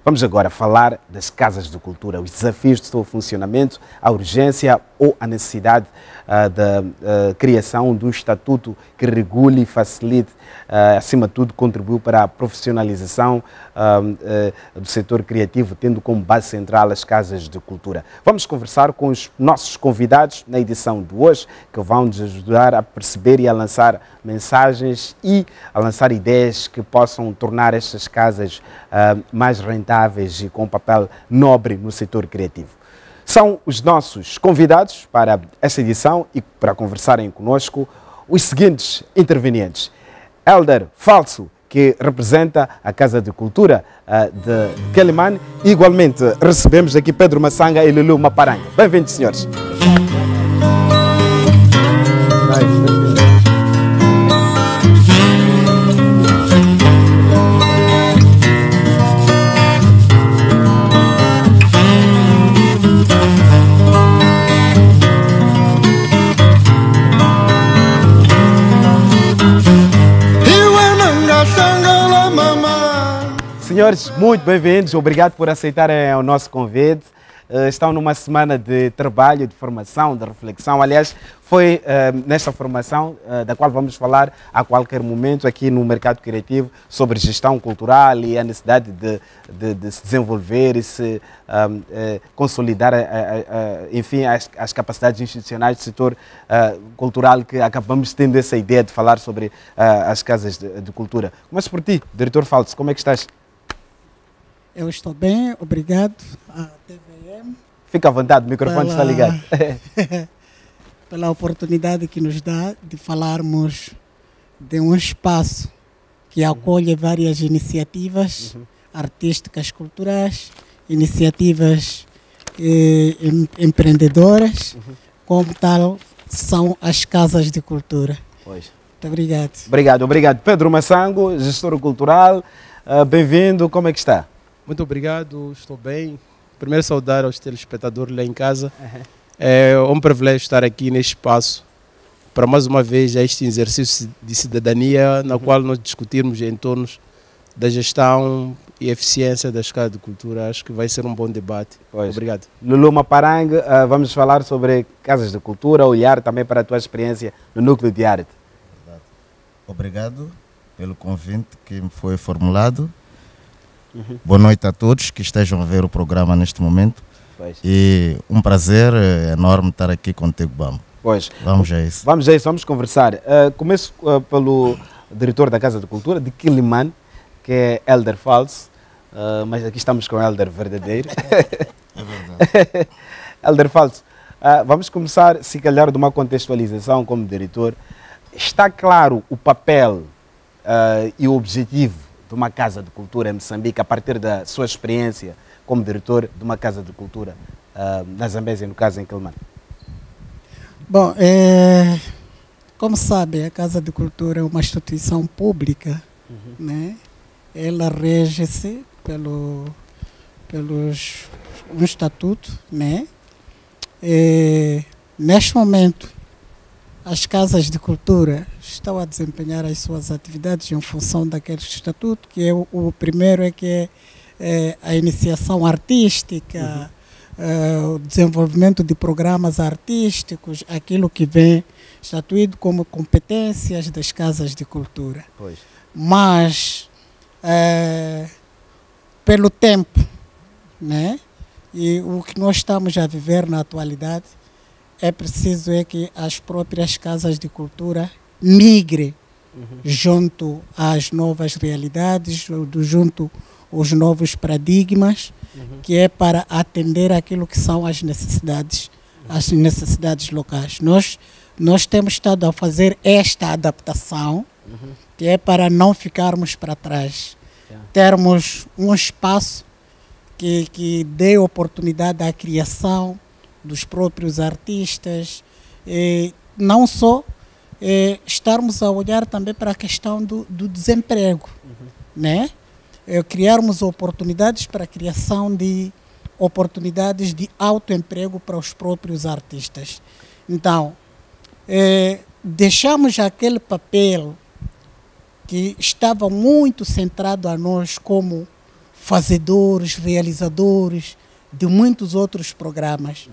Vamos agora falar das casas de cultura, os desafios de seu funcionamento, a urgência ou a necessidade da criação de um estatuto que regule e facilite, acima de tudo, contribui para a profissionalização do setor criativo, tendo como base central as casas de cultura. Vamos conversar com os nossos convidados na edição de hoje, que vão nos ajudar a perceber e a lançar mensagens e a lançar ideias que possam tornar estas casas mais rentáveis e com um papel nobre no setor criativo. São os nossos convidados para esta edição e para conversarem conosco os seguintes intervenientes. Elder Falso, que representa a Casa de Cultura de Quelimane, e igualmente recebemos aqui Pedro Massanga e Lulu Maparanga. Bem-vindos, senhores. Senhores, muito bem-vindos, obrigado por aceitarem o nosso convite. Estão numa semana de trabalho, de formação, de reflexão. Aliás, foi nesta formação da qual vamos falar a qualquer momento aqui no Mercado Criativo sobre gestão cultural e a necessidade de se desenvolver e se consolidar, enfim, as capacidades institucionais do setor cultural, que acabamos tendo essa ideia de falar sobre as casas de cultura. Começo por ti, diretor Falso, como é que estás? Eu estou bem, obrigado à TVM. Fica à vontade, o microfone está ligado. Pela oportunidade que nos dá de falarmos de um espaço que acolhe várias iniciativas artísticas, culturais, iniciativas empreendedoras, como tal são as casas de cultura. Pois. Muito obrigado. Obrigado. Pedro Massango, gestor cultural, bem-vindo, como é que está? Muito obrigado, estou bem. Primeiro saudar aos telespectadores lá em casa. É um privilégio estar aqui neste espaço para mais uma vez este exercício de cidadania na qual nós discutirmos em torno da gestão e eficiência das casas de cultura. Acho que vai ser um bom debate. Pois. Obrigado. Lulu Maparanga, vamos falar sobre casas de cultura, olhar também para a tua experiência no núcleo de arte. Obrigado pelo convite que me foi formulado. Boa noite a todos que estejam a ver o programa neste momento. Pois. E um prazer enorme estar aqui contigo, Bambo. Pois. Vamos a isso. Vamos conversar. Começo pelo diretor da Casa de Cultura de Quelimane, que é Elder Falso, mas aqui estamos com o Elder verdadeiro. É verdade. Elder Falso, vamos começar, se calhar, de uma contextualização como diretor. Está claro o papel e o objetivo de uma Casa de Cultura em Moçambique, a partir da sua experiência como diretor de uma Casa de Cultura na Zambésia, no caso em Quelimane? Bom, como sabe, a Casa de Cultura é uma instituição pública, né? Ela rege-se pelo um estatuto, né? Neste momento, as casas de cultura estão a desempenhar as suas atividades em função daquele estatuto, que é o primeiro é a iniciação artística, o desenvolvimento de programas artísticos, aquilo que vem estatuído como competências das casas de cultura. Pois. Mas, pelo tempo, né, e o que nós estamos a viver na atualidade, é preciso que as próprias casas de cultura migrem junto às novas realidades, junto aos novos paradigmas, que é para atender aquilo que são as necessidades locais. Nós temos estado a fazer esta adaptação, que é para não ficarmos para trás. Termos um espaço que dê oportunidade à criação dos próprios artistas, não só estarmos a olhar também para a questão do desemprego, né? Criarmos oportunidades para a criação de oportunidades de autoemprego para os próprios artistas. Então, deixamos aquele papel que estava muito centrado a nós como fazedores, realizadores de muitos outros programas.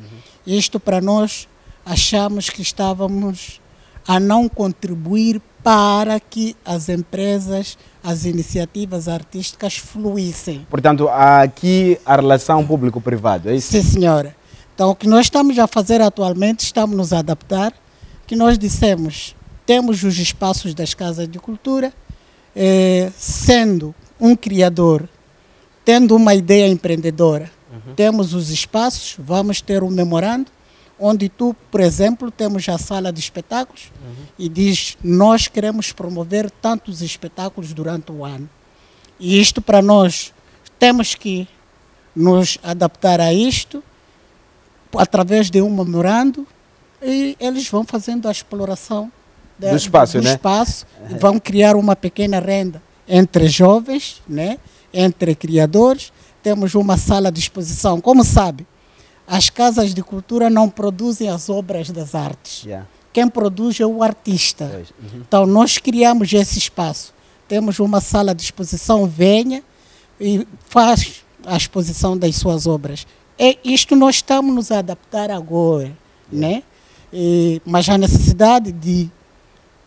Isto para nós achamos que estávamos a não contribuir para que as empresas, as iniciativas artísticas fluíssem. Portanto, há aqui a relação público-privado, é isso? Sim, senhora. Então, o que nós estamos a fazer atualmente, estamos nos a adaptar, que nós dissemos, temos os espaços das casas de cultura, sendo um criador, tendo uma ideia empreendedora, temos os espaços, vamos ter um memorando, onde tu, por exemplo, temos a sala de espetáculos e diz, nós queremos promover tantos espetáculos durante o ano. E isto para nós, temos que nos adaptar a isto através de um memorando e eles vão fazendo a exploração do espaço, né? E vão criar uma pequena renda entre jovens, né? Entre criadores. Temos uma sala de exposição. Como sabe, as casas de cultura não produzem as obras das artes. Quem produz é o artista. Então, nós criamos esse espaço. Temos uma sala de exposição, venha e faz a exposição das suas obras. Isto nós estamos nos a adaptar agora, né? Mas a necessidade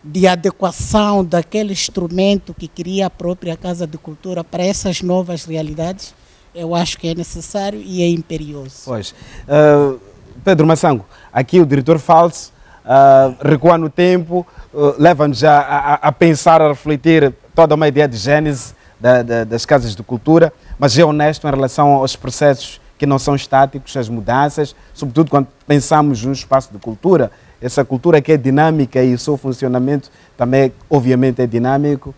de adequação daquele instrumento que cria a própria Casa de Cultura para essas novas realidades, eu acho que é necessário e é imperioso. Pois. Pedro Massango, aqui o diretor Falso recua no tempo, leva-nos a pensar, a refletir toda uma ideia de gênese das casas de cultura, mas é honesto em relação aos processos que não são estáticos, as mudanças, sobretudo quando pensamos num espaço de cultura, essa cultura que é dinâmica e o seu funcionamento também, obviamente, é dinâmico.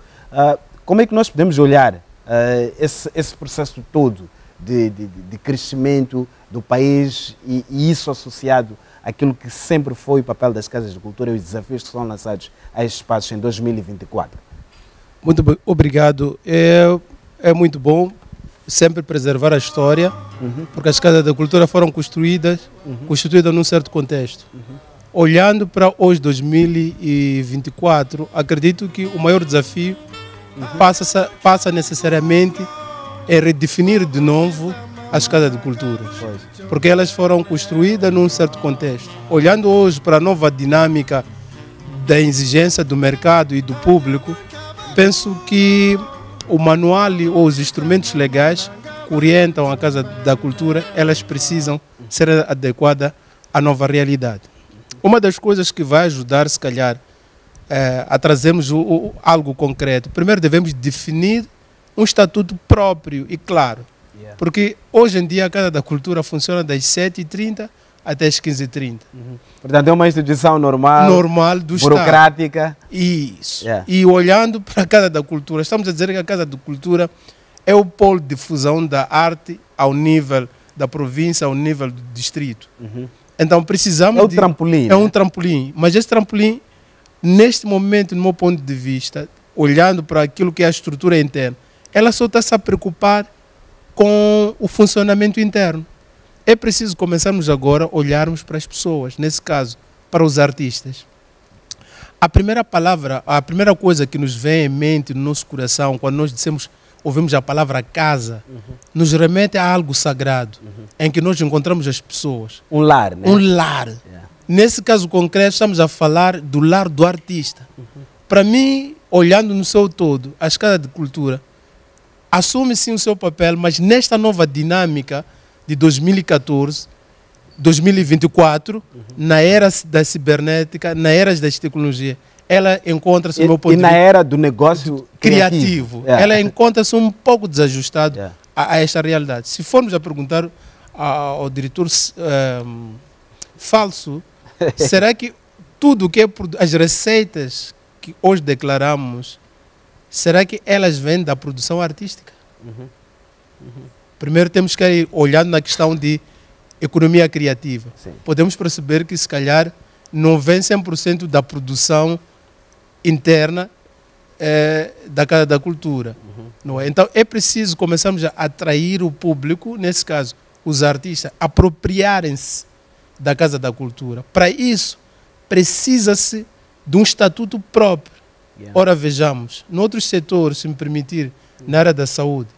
Como é que nós podemos olhar esse processo todo de crescimento do país e isso associado àquilo que sempre foi o papel das casas de cultura e os desafios que são lançados a esses espaços em 2024? Muito obrigado. É muito bom sempre preservar a história, porque as casas da cultura foram constituídas num certo contexto. Olhando para hoje, 2024, acredito que o maior desafio passa necessariamente em redefinir de novo as casas de cultura, porque elas foram construídas num certo contexto. Olhando hoje para a nova dinâmica da exigência do mercado e do público, penso que o manual ou os instrumentos legais que orientam a Casa da Cultura, elas precisam ser adequadas à nova realidade. Uma das coisas que vai ajudar, se calhar, a trazermos algo concreto, primeiro devemos definir um estatuto próprio e claro, porque hoje em dia a Casa da Cultura funciona das 7h30 até as 15h30. Portanto, é uma instituição normal do burocrática. Estado. Isso. E olhando para a Casa da Cultura, estamos a dizer que a Casa da Cultura é o polo de difusão da arte ao nível da província, ao nível do distrito. Então precisamos... É um trampolim. É um trampolim. Mas esse trampolim, neste momento, no meu ponto de vista, olhando para aquilo que é a estrutura interna, ela só está-se a preocupar com o funcionamento interno. É preciso começarmos agora a olharmos para as pessoas, nesse caso, para os artistas. A primeira coisa que nos vem em mente, no nosso coração, quando nós ouvimos a palavra casa, nos remete a algo sagrado, em que nós encontramos as pessoas. Um lar, né? Um lar. Nesse caso concreto, estamos a falar do lar do artista. Para mim, olhando no seu todo, as casas de cultura assumem sim o seu papel, mas nesta nova dinâmica de 2014, 2024, na era da cibernética, na era das tecnologias, ela encontra-se, no meu ponto de vista, na era do negócio criativo. Ela encontra-se um pouco desajustada a esta realidade. Se formos a perguntar ao diretor Falso, será que tudo que é as receitas que hoje declaramos, será que elas vêm da produção artística? Primeiro temos que ir olhando na questão de economia criativa. Podemos perceber que, se calhar, não vem 100% da produção interna da Casa da Cultura. Não é? Então, é preciso começarmos a atrair o público, nesse caso, os artistas, apropriarem-se da Casa da Cultura. Para isso, precisa-se de um estatuto próprio. Ora, vejamos, noutros setores, se me permitir, na área da saúde,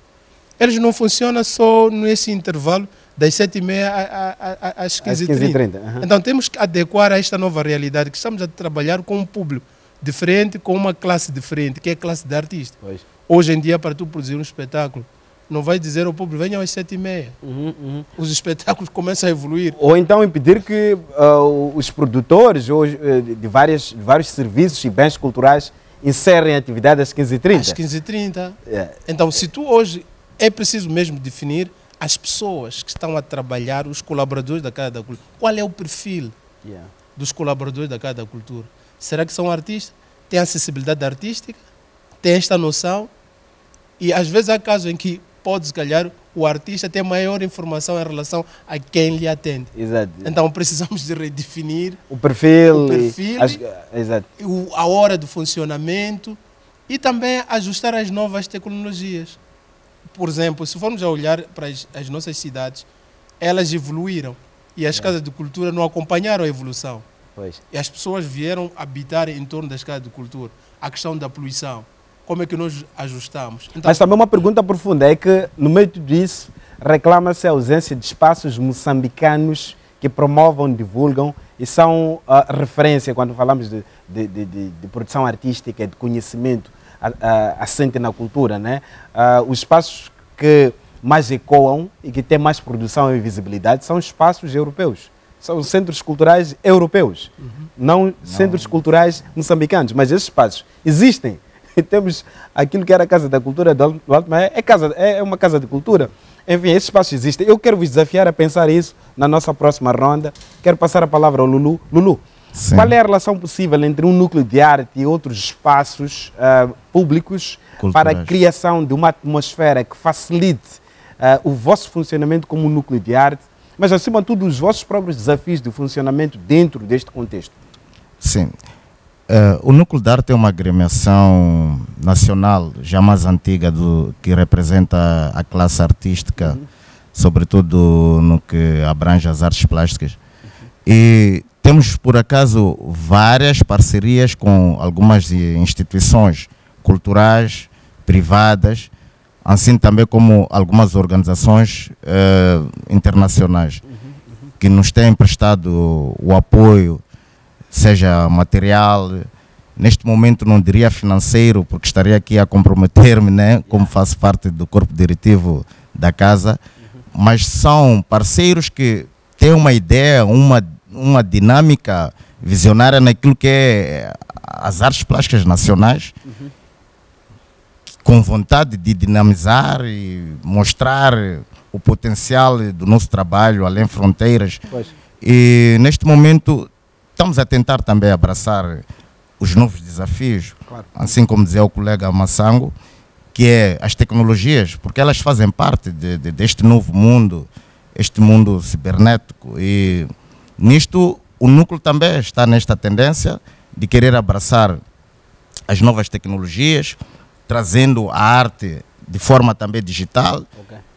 eles não funcionam só nesse intervalo das 7h30 às 15h30. Então temos que adequar a esta nova realidade, que estamos a trabalhar com um público diferente, com uma classe diferente, que é a classe de artista. Pois. Hoje em dia, para tu produzir um espetáculo, não vai dizer ao público, venham às 7h30. Os espetáculos começam a evoluir. Ou então impedir que os produtores de vários serviços e bens culturais encerrem a atividade às 15h30. Às 15h30. Então, se tu hoje, é preciso mesmo definir as pessoas que estão a trabalhar, os colaboradores da Casa da Cultura. Qual é o perfil dos colaboradores da Casa da Cultura? Será que são artistas? Têm acessibilidade artística? Têm esta noção? E às vezes há casos em que pode, se calhar, o artista ter maior informação em relação a quem lhe atende. Exato. Então precisamos de redefinir o perfil, exato. A hora do funcionamento e também ajustar as novas tecnologias. Por exemplo, se formos a olhar para as nossas cidades, elas evoluíram e as casas de cultura não acompanharam a evolução. Pois. E as pessoas vieram habitar em torno das casas de cultura. A questão da poluição. Como é que nós ajustamos? Então, mas também uma pergunta profunda é que, no meio de tudo isso, reclama-se a ausência de espaços moçambicanos que promovam, divulgam e são referência quando falamos de produção artística, de conhecimento assente na cultura, né? Os espaços que mais ecoam e que têm mais produção e visibilidade são espaços europeus. São centros culturais europeus, não centros culturais moçambicanos, mas esses espaços existem. Temos aquilo que era a Casa da Cultura do Alto Maia, é uma casa de cultura. Enfim, esses espaços existem. Eu quero vos desafiar a pensar isso na nossa próxima ronda. Quero passar a palavra ao Lulu. Lulu, sim, qual é a relação possível entre um núcleo de arte e outros espaços públicos culturais para a criação de uma atmosfera que facilite o vosso funcionamento como um núcleo de arte, mas, acima de tudo, os vossos próprios desafios de funcionamento dentro deste contexto? Sim. O Núcleo de Arte é uma agremiação nacional, já mais antiga, que representa a classe artística, sobretudo no que abrange as artes plásticas. E temos, por acaso, várias parcerias com algumas instituições culturais, privadas, assim também como algumas organizações internacionais, que nos têm prestado o apoio, seja material, neste momento não diria financeiro, porque estaria aqui a comprometer-me, né, como faço parte do corpo diretivo da casa, mas são parceiros que têm uma ideia, uma dinâmica visionária naquilo que é as artes plásticas nacionais, com vontade de dinamizar e mostrar o potencial do nosso trabalho além fronteiras. Pois. E neste momento estamos a tentar também abraçar os novos desafios, claro, assim como dizia o colega Massango, que é as tecnologias, porque elas fazem parte deste novo mundo, este mundo cibernético. E nisto o núcleo também está nesta tendência de querer abraçar as novas tecnologias, trazendo a arte de forma também digital,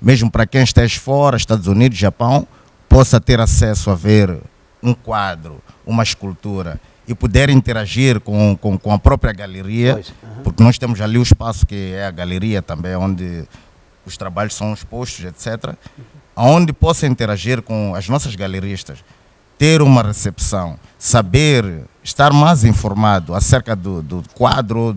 mesmo para quem esteja fora, Estados Unidos, Japão, possa ter acesso a ver um quadro, uma escultura e poder interagir com a própria galeria, porque nós temos ali o espaço que é a galeria também, onde os trabalhos são expostos, etc., onde possa interagir com as nossas galeristas, ter uma recepção, saber, estar mais informado acerca do quadro,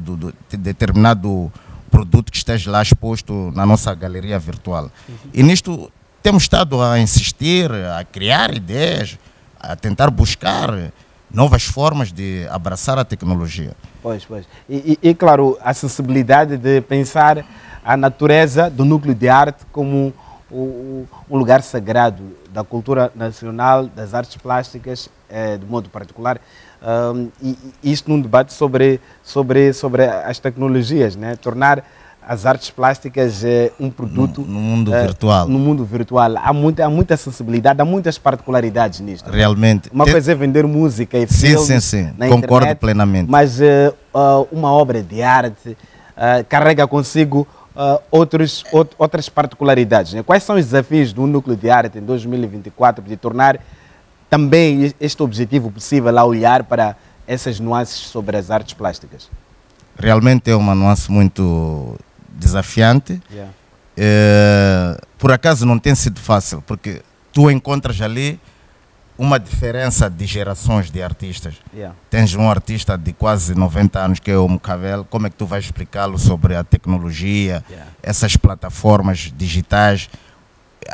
de determinado produto que esteja lá exposto na nossa galeria virtual. E nisto temos estado a insistir, a criar ideias, a tentar buscar novas formas de abraçar a tecnologia. Pois. E claro, a sensibilidade de pensar a natureza do núcleo de arte como um lugar sagrado da cultura nacional, das artes plásticas, de modo particular. E isto num debate sobre as tecnologias, né? Tornar as artes plásticas um produto no mundo virtual. No mundo virtual. Há muita sensibilidade, há muitas particularidades nisto. Realmente. Uma coisa é vender música e filmes sim. na Concordo internet, plenamente. Mas uma obra de arte carrega consigo outras particularidades, né? Quais são os desafios do núcleo de arte em 2024 de tornar também este objetivo possível a olhar para essas nuances sobre as artes plásticas? Realmente é uma nuance muito desafiante, por acaso não tem sido fácil, porque tu encontras ali uma diferença de gerações de artistas. Tens um artista de quase 90 anos, que é o Mucavel. Como é que tu vais explicá-lo sobre a tecnologia, essas plataformas digitais,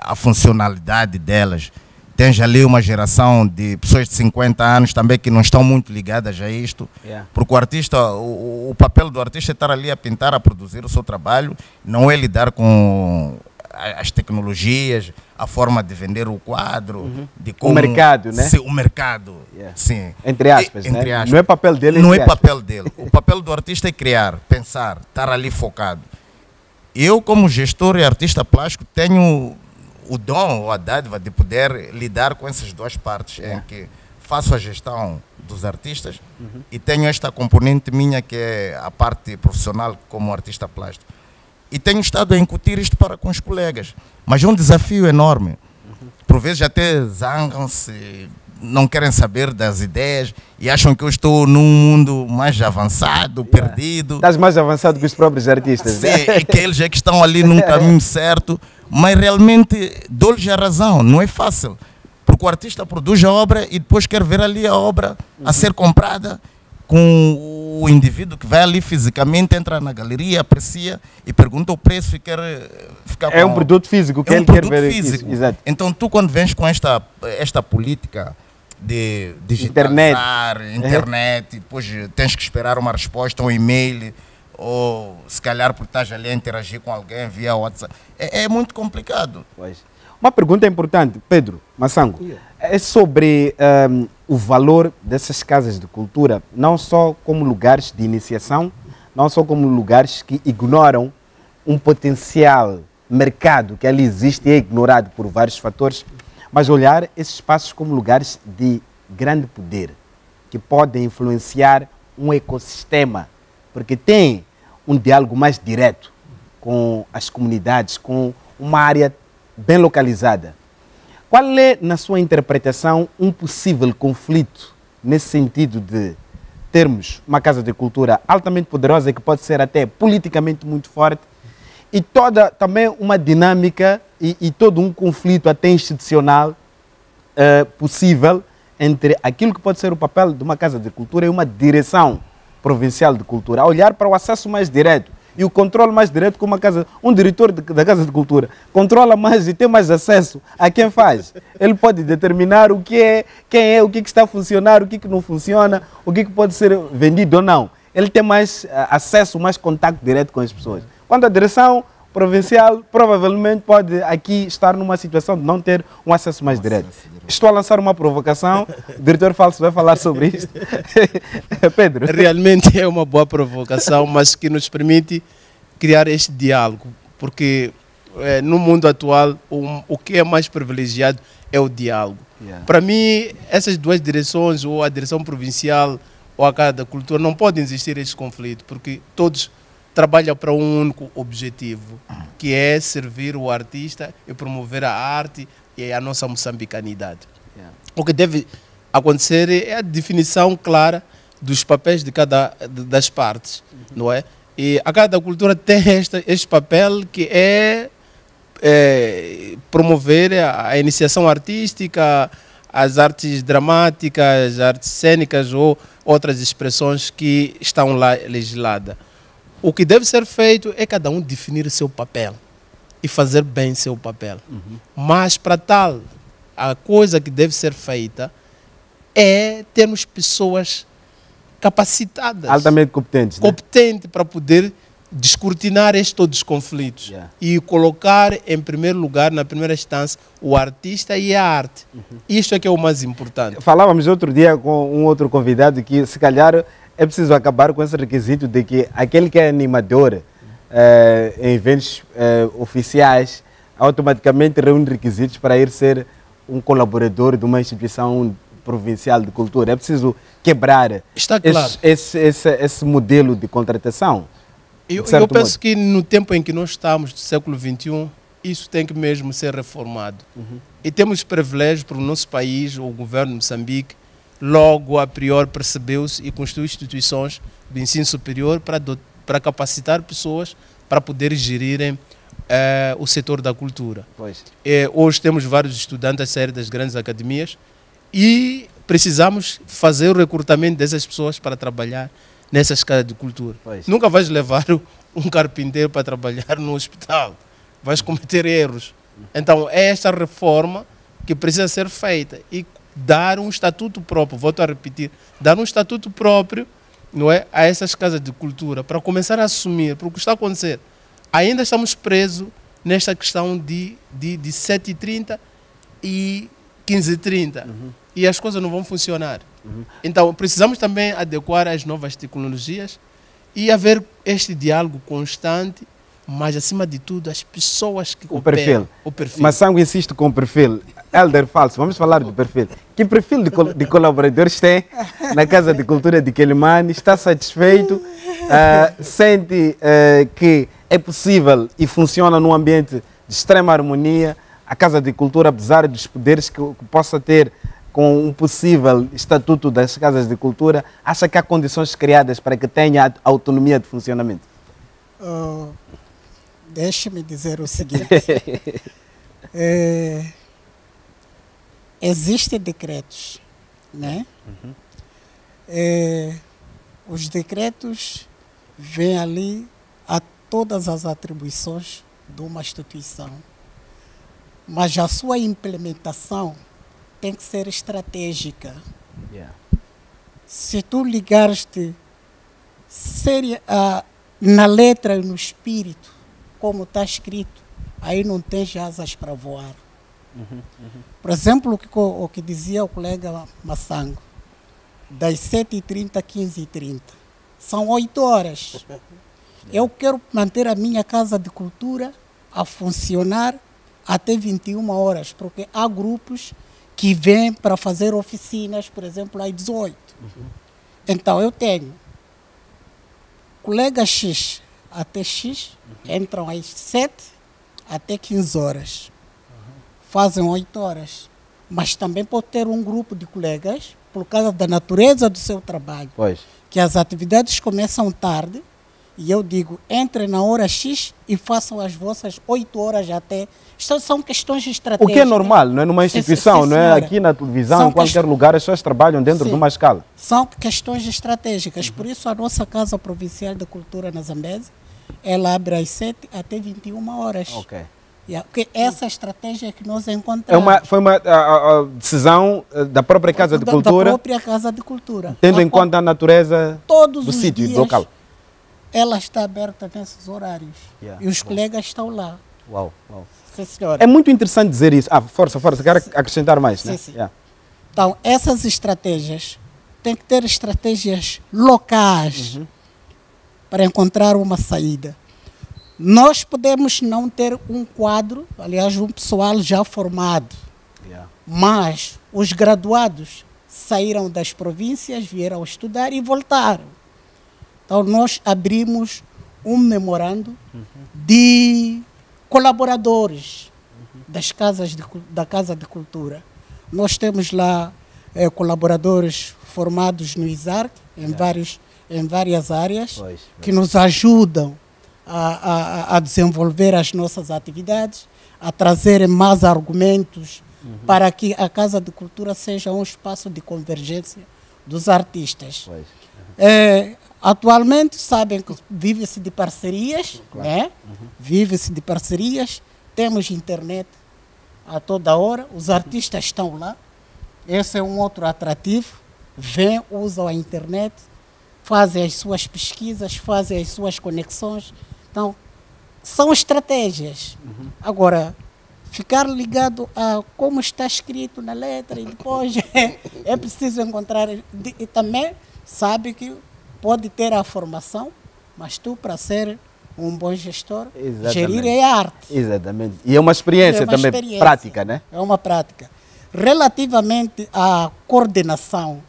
a funcionalidade delas? Tens ali uma geração de pessoas de 50 anos também que não estão muito ligadas a isto, porque o artista, o papel do artista é estar ali a pintar, a produzir o seu trabalho, não é lidar com as tecnologias, a forma de vender o quadro, de como... O mercado, né? Sim, o mercado, sim. Entre aspas, entre né? aspas. Não é papel dele, não é papel dele. O papel do artista é criar, pensar, estar ali focado. Eu, como gestor e artista plástico, tenho o dom ou a dádiva de poder lidar com essas duas partes, em que faço a gestão dos artistas e tenho esta componente minha, que é a parte profissional como artista plástico. E tenho estado a incutir isto para com os colegas. Mas é um desafio enorme. Por vezes até zangam-se, não querem saber das ideias e acham que eu estou num mundo mais avançado, perdido. Estás mais avançado que os próprios artistas. Sim, e que eles é que estão ali num caminho certo. Mas realmente dou-lhes a razão, não é fácil. Porque o artista produz a obra e depois quer ver ali a obra a ser comprada, com o indivíduo que vai ali fisicamente, entra na galeria, aprecia e pergunta o preço e quer ficar com... É um produto físico que ele quer ver. Físico. Exato. Então tu, quando vens com esta política de digitalizar, internet, e depois tens que esperar uma resposta, um e-mail, ou se calhar porque estás ali a interagir com alguém via WhatsApp, é muito complicado. Pois. Uma pergunta importante, Pedro Massango, é sobre o valor dessas casas de cultura, não só como lugares de iniciação, não só como lugares que ignoram um potencial mercado que ali existe e é ignorado por vários fatores, mas olhar esses espaços como lugares de grande poder, que podem influenciar um ecossistema, porque tem um diálogo mais direto com as comunidades, com uma área bem localizada. Qual é, na sua interpretação, um possível conflito nesse sentido de termos uma casa de cultura altamente poderosa, que pode ser até politicamente muito forte, e toda também uma dinâmica e todo um conflito até institucional possível entre aquilo que pode ser o papel de uma casa de cultura e uma direção provincial de cultura, a olhar para o acesso mais direto e o controle mais direto que um diretor da Casa de Cultura controla mais e tem mais acesso a quem faz. Ele pode determinar o que é, quem é, o que está a funcionar, o que não funciona, o que pode ser vendido ou não. Ele tem mais acesso, mais contato direto com as pessoas. Quando a direção provincial provavelmente pode aqui estar numa situação de não ter um acesso mais direto. Estou a lançar uma provocação, o diretor Falso vai falar sobre isso. Pedro. Realmente é uma boa provocação, mas que nos permite criar este diálogo, porque no mundo atual o que é mais privilegiado é o diálogo. Para mim, essas duas direções, ou a direção provincial ou a Casa da Cultura, não podem existir este conflito, porque todos trabalham para um único objetivo, que é servir o artista e promover a arte e a nossa moçambicanidade. O que deve acontecer é a definição clara dos papéis de cada das partes, não é? E a Casa da Cultura tem este papel, que é promover a iniciação artística, as artes dramáticas, as artes cênicas ou outras expressões que estão lá legisladas. O que deve ser feito é cada um definir o seu papel e fazer bem seu papel. Mas, para tal, a coisa que deve ser feita é termos pessoas capacitadas, altamente competentes, competentes, para poder descortinar todos os conflitos e colocar em primeiro lugar, na primeira instância, o artista e a arte. Isto é que é o mais importante. Falávamos outro dia com um outro convidado que, se calhar, é preciso acabar com esse requisito de que aquele que é animador em eventos oficiais automaticamente reúne requisitos para ir ser um colaborador de uma instituição provincial de cultura. É preciso quebrar esse modelo de contratação. Eu penso que no tempo em que nós estamos, do século XXI, isso tem que mesmo ser reformado. E temos privilégios para o nosso país, o governo de Moçambique, logo a priori percebeu-se e construiu instituições de ensino superior para capacitar pessoas para poder gerirem o setor da cultura. Pois. Hoje temos vários estudantes a sair das grandes academias e precisamos fazer o recrutamento dessas pessoas para trabalhar nessas casas de cultura. Pois. Nunca vais levar um carpinteiro para trabalhar no hospital. Vais cometer erros. Então, é esta reforma que precisa ser feita e dar um estatuto próprio, volto a repetir, dar um estatuto próprio, não é, a essas casas de cultura, para começar a assumir, porque o que está a acontecer, ainda estamos presos nesta questão de 7h30 e 15h30, e as coisas não vão funcionar. Então, precisamos também adequar às novas tecnologias e haver este diálogo constante, mas, acima de tudo, as pessoas que perfil. O perfil. Mas Sango insiste com o perfil. Elder Falso, vamos falar do perfil. Que perfil de colaboradores tem na Casa de Cultura de Quelimane? Está satisfeito? Sente que é possível e funciona num ambiente de extrema harmonia a Casa de Cultura, apesar dos poderes que possa ter com um possível estatuto das Casas de Cultura? Acha que há condições criadas para que tenha autonomia de funcionamento? Deixe-me dizer o seguinte. Existem decretos, né? Os decretos vêm ali a todas as atribuições de uma instituição, mas a sua implementação tem que ser estratégica. Se tu ligares-te na letra e no espírito, como está escrito, aí não tens asas para voar. Por exemplo, o que dizia o colega Massango, das 7h30 a 15h30, são 8 horas. Eu quero manter a minha Casa de Cultura a funcionar até 21 horas, porque há grupos que vêm para fazer oficinas, por exemplo, às 18. Então, eu tenho colega X até X, entram às 7 até 15 horas. Fazem 8 horas. Mas também pode ter um grupo de colegas, por causa da natureza do seu trabalho, que as atividades começam tarde, e eu digo, entrem na hora X e façam as vossas 8 horas até. Isto são questões estratégicas. O que é normal, não é? Numa instituição, não é? Aqui na televisão, em qualquer lugar, as pessoas trabalham dentro de uma escala. São questões estratégicas. Por isso, a nossa Casa Provincial de Cultura na Zambésia, ela abre às 7 até 21 horas. Porque essa estratégia que nós encontramos. Foi uma decisão da própria Casa de Cultura? Da própria Casa de Cultura. Tendo em conta a natureza do sítio, do local. Ela está aberta nesses horários. E os colegas estão lá. Uau. Sim, senhora. É muito interessante dizer isso. Força, quero acrescentar mais. Sim, né? sim. Então, essas estratégias, tem que ter estratégias locais para encontrar uma saída. Nós podemos não ter um quadro, aliás, um pessoal já formado, mas os graduados saíram das províncias, vieram estudar e voltaram. Então, nós abrimos um memorando de colaboradores da Casa de Cultura. Nós temos lá colaboradores formados no ISARC, em várias áreas, que nos ajudam a desenvolver as nossas atividades, a trazerem mais argumentos para que a Casa de Cultura seja um espaço de convergência dos artistas. Atualmente, sabem que vive-se de parcerias, né? Vive-se de parcerias, temos internet a toda hora, os artistas estão lá, esse é um outro atrativo, vêm, usam a internet, fazem as suas pesquisas, fazem as suas conexões. Então, são estratégias. Agora, ficar ligado a como está escrito na letra e depois é preciso encontrar. E também sabe que pode ter a formação, mas tu, para ser um bom gestor, gerir é arte. Exatamente. E é uma experiência também prática, né? É uma prática. Relativamente à coordenação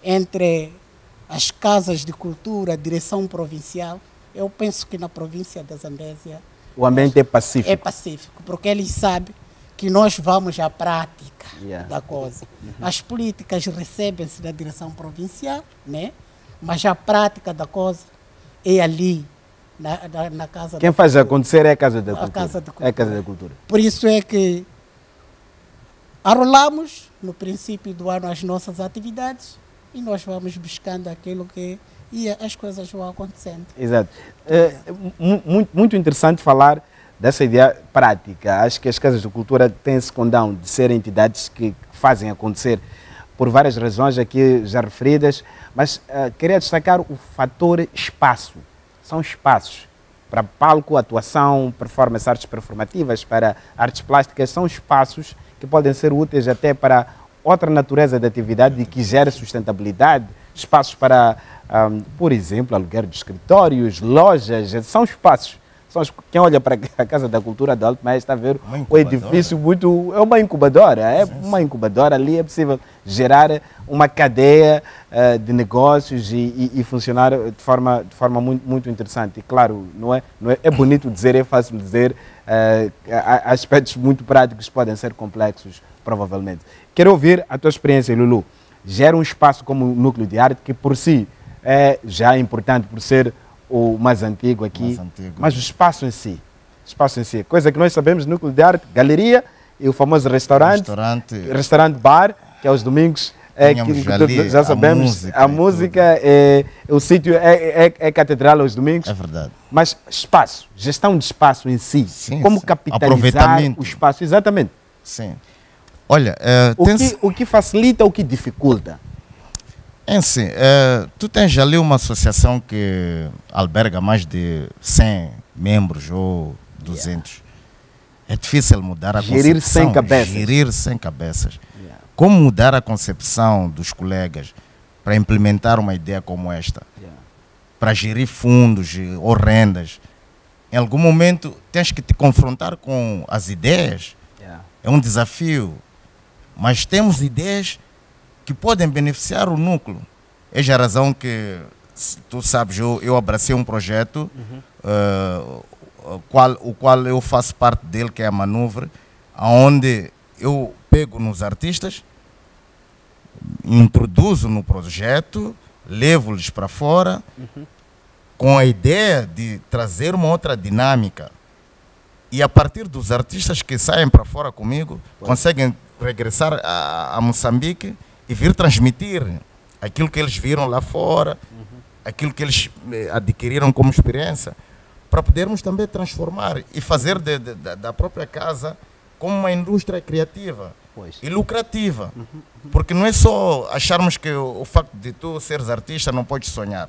entre as casas de cultura, a direção provincial, eu penso que na província da Zambésia o ambiente é pacífico. É pacífico, porque eles sabem que nós vamos à prática da coisa. As políticas recebem-se da direção provincial, né? Mas a prática da coisa é ali. na Casa Quem da faz Cultura. acontecer é a Casa da A Cultura. Casa de É a Casa da Cultura. Por isso é que arrolamos no princípio do ano as nossas atividades e nós vamos buscando aquilo que e as coisas vão acontecendo. Exato. Muito interessante falar dessa ideia prática. Acho que as Casas de Cultura têm esse condão de serem entidades que fazem acontecer por várias razões aqui já referidas, mas queria destacar o fator espaço. São espaços para palco, atuação, performance, artes performativas, para artes plásticas, são espaços que podem ser úteis até para outra natureza de atividade que gera sustentabilidade, espaços para, por exemplo, aluguer de escritórios, lojas, são espaços. Quem olha para a Casa da Cultura do Alto Maia está a ver o edifício muito... É uma incubadora, uma incubadora. Ali é possível gerar uma cadeia de negócios e funcionar de forma muito interessante. E claro, é bonito dizer, é fácil dizer, há aspectos muito práticos que podem ser complexos, provavelmente. Quero ouvir a tua experiência, Lulu. Gera um espaço como o Núcleo de Arte, que por si é já importante por ser o mais antigo aqui, mas o espaço em si, coisa que nós sabemos, Núcleo de Arte, galeria e o famoso restaurante bar, que aos domingos que já sabemos, a música é o sítio, é catedral aos domingos. É verdade. Mas espaço, gestão de espaço em si, sim, como sim. Capitalizar o espaço, exatamente. Sim. Olha, o que facilita, o que dificulta? Sim, tu tens ali uma associação que alberga mais de 100 membros ou 200. É difícil mudar a concepção. Gerir 100 cabeças. Como mudar a concepção dos colegas para implementar uma ideia como esta? Para gerir fundos ou rendas. Em algum momento tens que te confrontar com as ideias. É um desafio. Mas temos ideias que podem beneficiar o núcleo. É a razão que, tu sabes, eu abracei um projeto, o qual eu faço parte dele, que é a Manuvre, onde eu pego nos artistas, introduzo no projeto, levo-lhes para fora, com a ideia de trazer uma outra dinâmica. E a partir dos artistas que saem para fora comigo, conseguem regressar a Moçambique e vir transmitir aquilo que eles viram lá fora, aquilo que eles adquiriram como experiência, para podermos também transformar e fazer da própria casa como uma indústria criativa e lucrativa. Porque não é só acharmos que o facto de tu seres artista não podes sonhar.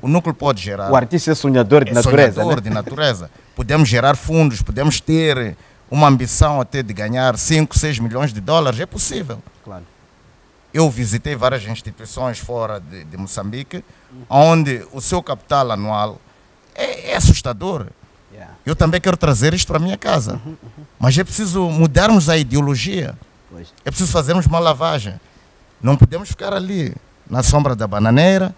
O núcleo pode gerar. O artista é sonhador de natureza. Sonhador de natureza. Podemos gerar fundos, podemos ter uma ambição até de ganhar 5, 6 milhões de dólares. É possível. Claro. Eu visitei várias instituições fora de Moçambique, onde o seu capital anual é assustador. Eu também quero trazer isto para a minha casa. Mas é preciso mudarmos a ideologia. É preciso fazermos uma lavagem. Não podemos ficar ali na sombra da bananeira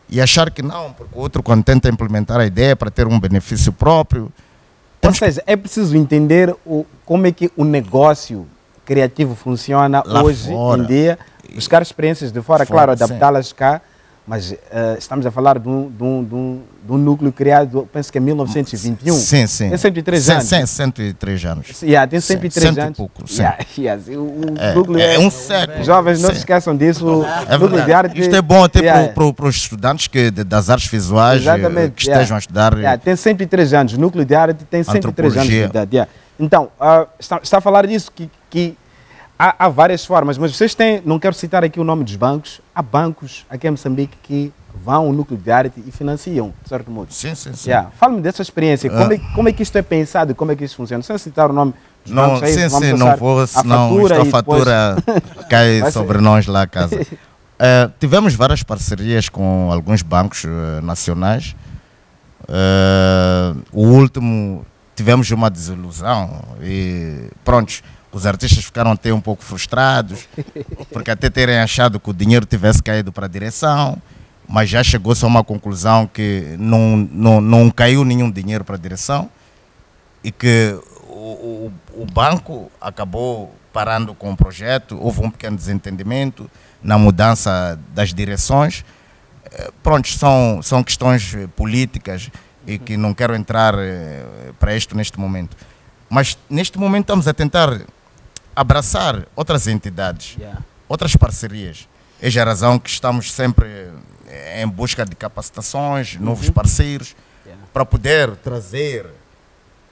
e achar que não, porque o outro, quando tenta implementar a ideia para ter um benefício próprio... Ou seja, é preciso entender como é que o negócio criativo funciona lá hoje em dia, buscar experiências de fora, claro, adaptá-las cá, mas estamos a falar de um núcleo criado, penso que em 1921. Sim. Tem 103 anos. 103 anos. Tem 103 anos. Pouco, o núcleo é um século. Jovens, não se esqueçam disso. Núcleo de arte. Isto é bom até para os estudantes das artes visuais que estejam a estudar. Tem 103 anos. O núcleo de arte tem 103 anos de idade. Então, está a falar disso que há várias formas, mas vocês têm, não quero citar aqui o nome dos bancos, há bancos aqui em Moçambique que vão ao núcleo de arte e financiam, de certo modo. Sim. Fala-me dessa experiência, como é que isto é pensado e como é que isto funciona? Sem citar o nome dos bancos, não vou, senão a fatura cai sobre nós lá a casa. Tivemos várias parcerias com alguns bancos nacionais. O último, tivemos uma desilusão e pronto, os artistas ficaram até um pouco frustrados, porque até terem achado que o dinheiro tivesse caído para a direção, mas já chegou-se a uma conclusão que não caiu nenhum dinheiro para a direção e que o banco acabou parando com o projeto, houve um pequeno desentendimento na mudança das direções. Pronto, são questões políticas e que não quero entrar para isto neste momento. Mas neste momento estamos a tentar abraçar outras entidades, outras parcerias. É a razão que estamos sempre em busca de capacitações, novos parceiros, para poder trazer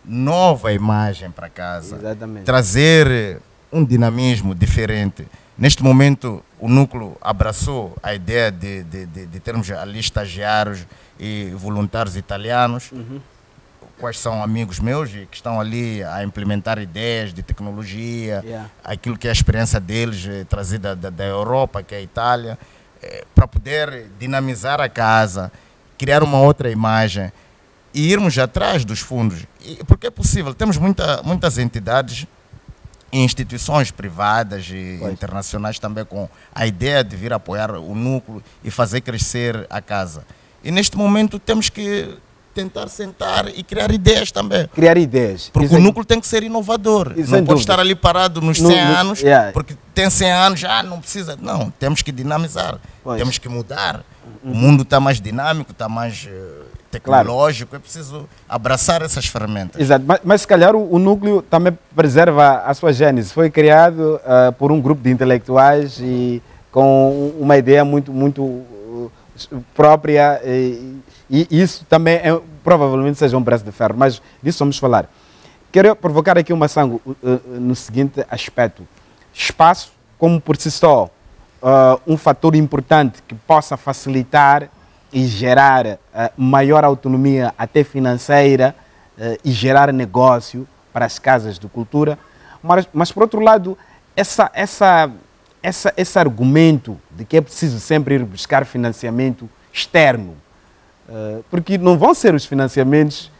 nova imagem para casa, trazer um dinamismo diferente. Neste momento, o núcleo abraçou a ideia de termos ali estagiários e voluntários italianos, quais são amigos meus e que estão ali a implementar ideias de tecnologia, aquilo que é a experiência deles trazida da Europa, que é a Itália, para poder dinamizar a casa, criar uma outra imagem e irmos atrás dos fundos. Porque é possível, temos muitas entidades e instituições privadas e internacionais também com a ideia de vir apoiar o núcleo e fazer crescer a casa. E neste momento temos que tentar sentar e criar ideias também. Criar ideias. Porque o núcleo tem que ser inovador. Não pode estar ali parado nos 100 anos, porque tem 100 anos, já não precisa. Não, temos que dinamizar, temos que mudar. O mundo está mais dinâmico, está mais tecnológico, é preciso abraçar essas ferramentas. Exato, mas se calhar o núcleo também preserva a sua gênese. Foi criado por um grupo de intelectuais e com uma ideia muito própria e isso também provavelmente seja um braço de ferro, mas disso vamos falar. Quero provocar aqui uma sangue no seguinte aspecto. Espaço, como por si só, um fator importante que possa facilitar e gerar maior autonomia até financeira e gerar negócio para as casas de cultura. Mas por outro lado, esse argumento de que é preciso sempre ir buscar financiamento externo, porque não vão ser os financiamentos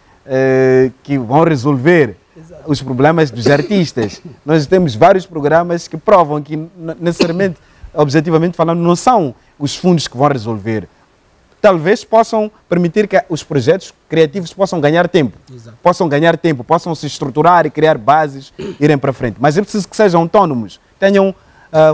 que vão resolver os problemas dos artistas. Nós temos vários programas que provam que necessariamente, objetivamente falando, não são os fundos que vão resolver. Talvez possam permitir que os projetos criativos possam ganhar tempo, possam se estruturar e criar bases, irem para frente. Mas é preciso que sejam autônomos, tenham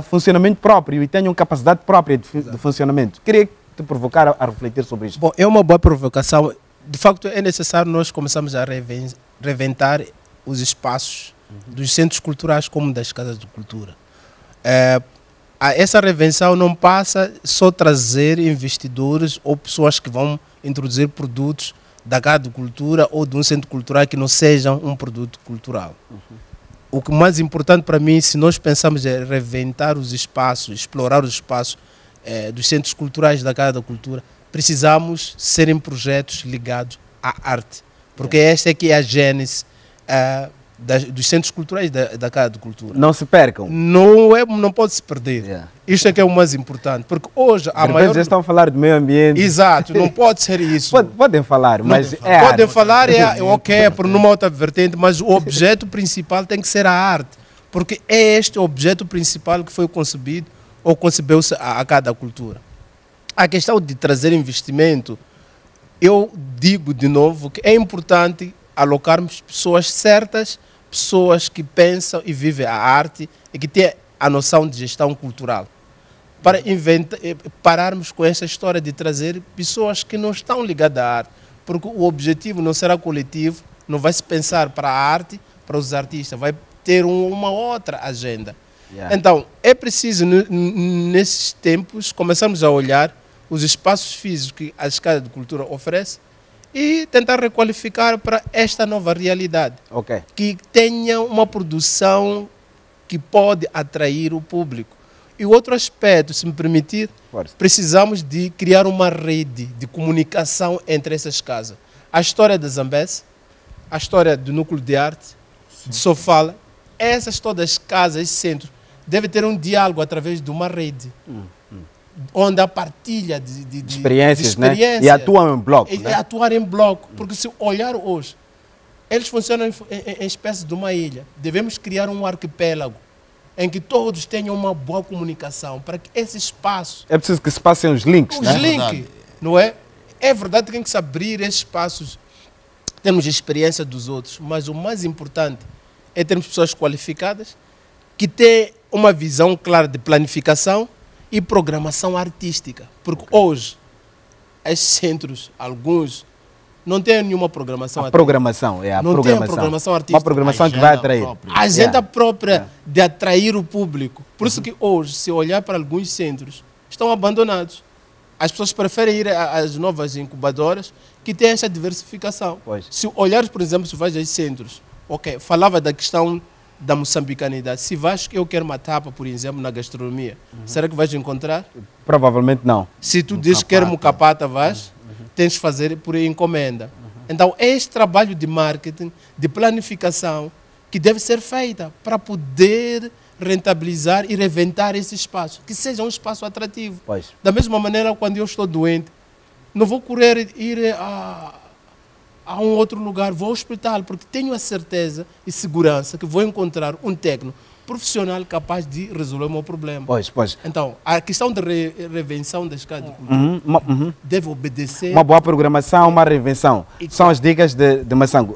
funcionamento próprio e tenham capacidade própria de funcionamento. Queria te provocar a refletir sobre isto. Bom, é uma boa provocação. De facto, é necessário nós começarmos a reinventar os espaços dos centros culturais como das casas de cultura. Essa reinvenção não passa só trazer investidores ou pessoas que vão introduzir produtos da casa de cultura ou de um centro cultural que não sejam um produto cultural. O que mais importante para mim, se nós pensamos em reinventar os espaços, explorar os espaços dos centros culturais da casa da cultura, precisamos serem projetos ligados à arte, porque esta é que é a gênese dos centros culturais da Casa de Cultura. Não se percam. Não pode se perder. Isto é que é o mais importante, porque hoje a maior... já estão a falar do meio ambiente. Exato, não pode ser isso. Podem falar, mas podem falar, ok, por numa outra vertente, mas o objeto principal tem que ser a arte, porque é este o objeto principal que foi concebido ou concebeu-se a cada cultura. A questão de trazer investimento, eu digo de novo que é importante alocarmos pessoas certas, pessoas que pensam e vivem a arte e que têm a noção de gestão cultural. Para pararmos com essa história de trazer pessoas que não estão ligadas à arte, porque o objetivo não será coletivo, não vai se pensar para a arte, para os artistas, vai ter uma outra agenda. Então, é preciso, nesses tempos, começarmos a olhar os espaços físicos que a Casa de Cultura oferece e tentar requalificar para esta nova realidade. Que tenha uma produção que pode atrair o público. E outro aspecto, se me permitir, precisamos de criar uma rede de comunicação entre essas casas. A história da Zambeze, a história do Núcleo de Arte, de Sofala, essas todas as casas, centros, deve ter um diálogo através de uma rede, onde a partilha de experiências, né? E atuam em bloco. Atuar em bloco, porque se olhar hoje, eles funcionam em espécie de uma ilha. Devemos criar um arquipélago em que todos tenham uma boa comunicação, para que esse espaço... É preciso que se passem os links, né? Os links, não é? É verdade que tem que se abrir esses espaços, temos experiência dos outros, mas o mais importante é termos pessoas qualificadas, que têm uma visão clara de planificação e programação artística. Porque hoje, esses centros, alguns, não tem nenhuma programação. A programação, é a não programação. tem a programação artística. Uma programação que vai atrair. A agenda própria de atrair o público. Por isso que hoje, se olhar para alguns centros, estão abandonados. As pessoas preferem ir às novas incubadoras que têm essa diversificação. Pois. Se olhares, por exemplo, se vais aos centros, ok, falava da questão da moçambicanidade. Se vais que eu quero uma tapa, por exemplo, na gastronomia, será que vais encontrar? Provavelmente não. Se tu dizes que quer mucapata, vais, tens de fazer por encomenda. Então, é este trabalho de marketing, de planificação, que deve ser feita para poder rentabilizar e reventar esse espaço, que seja um espaço atrativo. Pois. Da mesma maneira, quando eu estou doente, não vou correr ir a um outro lugar, vou ao hospital, porque tenho a certeza e segurança que vou encontrar um técnico profissional capaz de resolver o meu problema. Pois. Então, a questão de revenção das casas de cultura deve obedecer... Uma boa programação, uma reinvenção. São as dicas de Massango.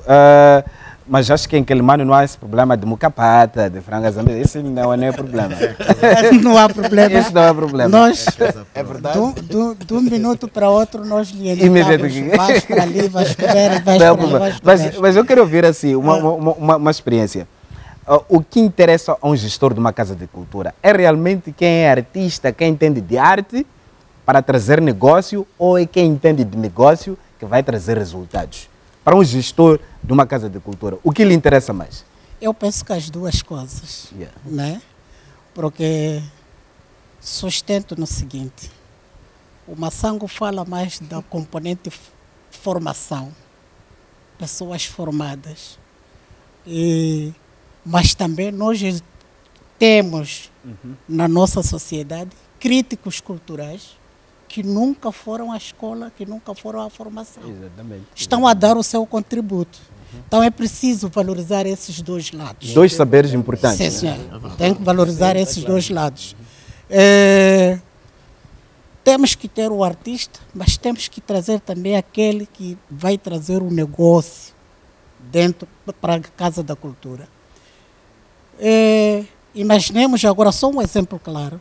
Mas acho que em Quelimane não há esse problema de mucapata, de frangas. Esse não é problema. Não há problema. Esse não é problema. Nós, é verdade. De um minuto para outro, nós lhe Imediatamente. Vais para ali, vais comer, mas eu quero ouvir assim, uma experiência. O que interessa a um gestor de uma casa de cultura é realmente quem é artista, quem entende de arte para trazer negócio, ou é quem entende de negócio que vai trazer resultados? Para um gestor de uma casa de cultura, o que lhe interessa mais? Eu penso que as duas coisas, né? Porque sustento no seguinte, o Massango fala mais da componente formação, pessoas formadas, mas também nós temos na nossa sociedade críticos culturais que nunca foram à escola, que nunca foram à formação. Exatamente. Estão a dar o seu contributo. Então é preciso valorizar esses dois lados. Dois saberes importantes. Sim, senhor. Tem que valorizar esses dois lados. Temos que ter o artista, mas temos que trazer também aquele que vai trazer o negócio dentro para a Casa da Cultura. Imaginemos agora só um exemplo claro.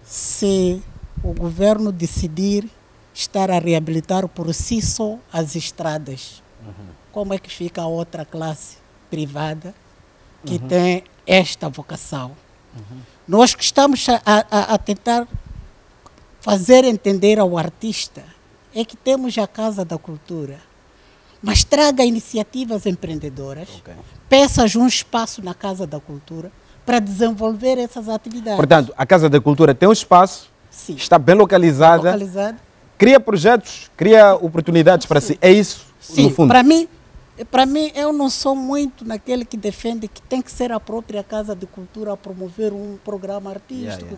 Se o governo decidir estar a reabilitar por si só as estradas, como é que fica a outra classe privada que tem esta vocação? Nós que estamos a tentar fazer entender ao artista é que temos a Casa da Cultura, mas traga iniciativas empreendedoras, peças um espaço na Casa da Cultura para desenvolver essas atividades. Portanto, a Casa da Cultura tem um espaço, Sim. Está bem localizada, cria projetos, cria oportunidades para si. É isso, Sim, no fundo? Para mim, eu não sou muito naquele que defende que tem que ser a própria Casa de Cultura a promover um programa artístico,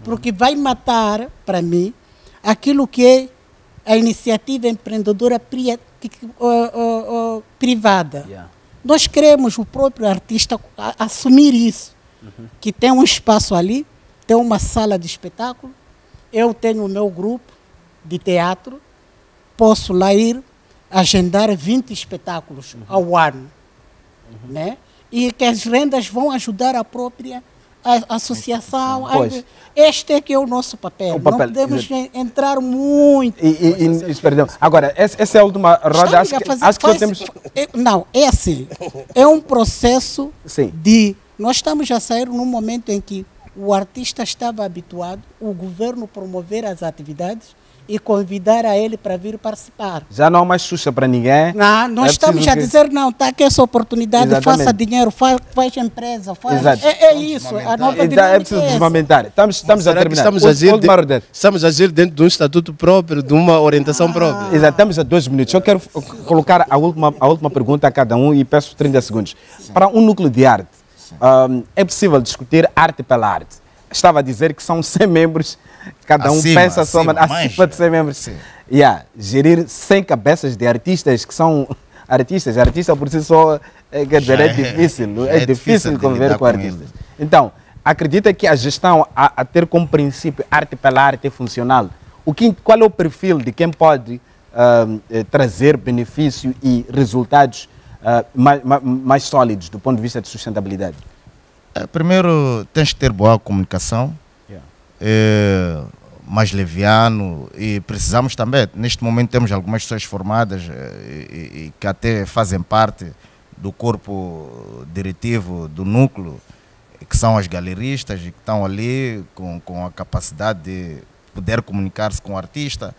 porque vai matar, para mim, aquilo que é a iniciativa empreendedora privada. Nós queremos o próprio artista assumir isso, que tem um espaço ali, tem uma sala de espetáculo, eu tenho o meu grupo de teatro, posso lá ir agendar 20 espetáculos ao ano, né? E que as rendas vão ajudar a própria associação. Este é que é o nosso papel. Não podemos entrar muito. Perdão. Agora, essa é a última roda. Acho que temos... Não, é assim. É um processo de... Nós estamos a sair num momento em que o artista estava habituado, o governo promover as atividades e convidar a ele para vir participar. Já não há mais Xuxa para ninguém. Não, nós estamos a dizer, não, está aqui essa oportunidade, faça dinheiro, faz empresa, faz... É isso, a nova dinâmica é preciso desmamentar. Estamos a terminar. Estamos a agir dentro de um estatuto próprio, de uma orientação própria. Exato, estamos a 2 minutos. Eu quero colocar a última pergunta a cada um e peço 30 segundos. Para um núcleo de arte, é possível discutir arte pela arte. Estava a dizer que são 100 membros, cada um pensa acima de 100 membros. Gerir 100 cabeças de artistas que são artistas. Artista por si só, quer dizer, é difícil. É difícil conviver com artistas. Então, acredita que a gestão a ter como princípio arte pela arte é funcional? Qual é o perfil de quem pode trazer benefício e resultados mais sólidos do ponto de vista de sustentabilidade? Primeiro, tens que ter boa comunicação, mais leviano, e precisamos também, neste momento temos algumas pessoas formadas e que até fazem parte do corpo diretivo do núcleo, que são as galeristas e que estão ali com a capacidade de poder comunicar-se com o artista,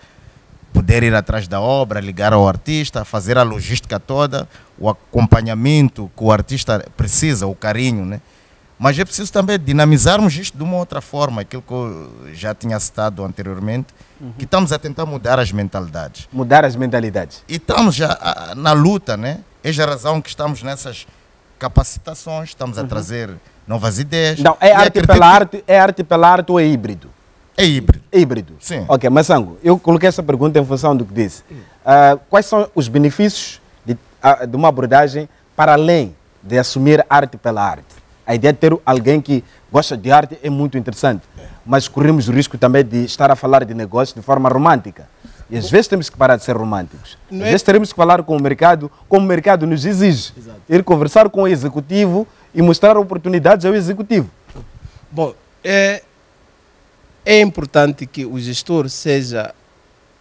poder ir atrás da obra, ligar ao artista, fazer a logística toda, o acompanhamento que o artista precisa, o carinho, né? Mas é preciso também dinamizarmos isto de uma outra forma, aquilo que eu já tinha citado anteriormente, que estamos a tentar mudar as mentalidades. Mudar as mentalidades. E estamos já na luta, né? É a razão que estamos nessas capacitações, estamos a trazer novas ideias. Não, é arte pela arte ou é híbrido? É híbrido. Híbrido. Sim. Ok, Massango, eu coloquei essa pergunta em função do que disse. Quais são os benefícios de uma abordagem para além de assumir arte pela arte? A ideia de ter alguém que gosta de arte é muito interessante, mas corremos o risco também de estar a falar de negócio de forma romântica. E às vezes temos que parar de ser românticos. Às vezes teremos que falar com o mercado como o mercado nos exige. Exato. Ir conversar com o executivo e mostrar oportunidades ao executivo. Bom, é importante que o gestor seja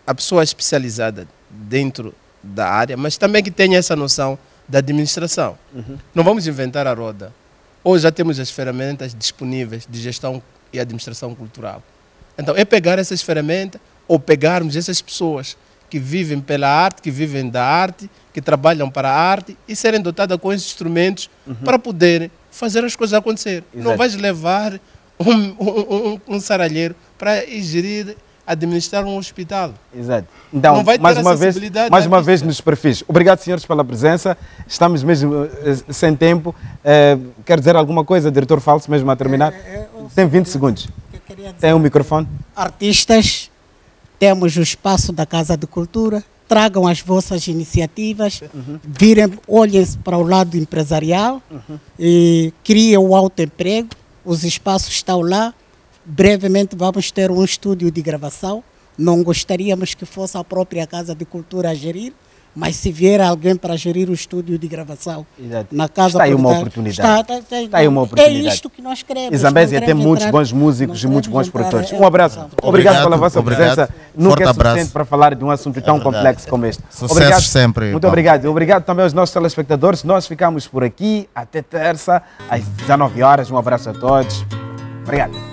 a pessoa especializada dentro da área, mas também que tenha essa noção da administração. Não vamos inventar a roda. Hoje já temos as ferramentas disponíveis de gestão e administração cultural. Então, é pegar essas ferramentas ou pegarmos essas pessoas que vivem pela arte, que vivem da arte, que trabalham para a arte e serem dotadas com esses instrumentos para poderem fazer as coisas acontecer. Exato. Não vais levar um saralheiro para gerir, administrar um hospital. Exato. Então, não vai ter mais uma vez nos perfis. Obrigado, senhores, pela presença. Estamos mesmo sem tempo. Quer dizer alguma coisa, diretor Falso, mesmo a terminar? Tem 20 segundos. Tem um microfone. Artistas, temos o espaço da Casa de Cultura. Tragam as vossas iniciativas, olhem para o lado empresarial e criem o autoemprego. Os espaços estão lá. Brevemente vamos ter um estúdio de gravação. Não gostaríamos que fosse a própria Casa de Cultura a gerir, mas se vier alguém para gerir o estúdio de gravação, exato, na Casa está aí uma oportunidade. Está aí uma oportunidade. É isto que nós queremos. E Zambésia tem muitos bons músicos e muitos bons produtores. Um abraço. Obrigado pela vossa presença. Nunca é suficiente para falar de um assunto tão complexo como este. Sucesso sempre. Muito obrigado. Obrigado também aos nossos telespectadores. Nós ficamos por aqui até terça, às 19 horas. Um abraço a todos. Obrigado.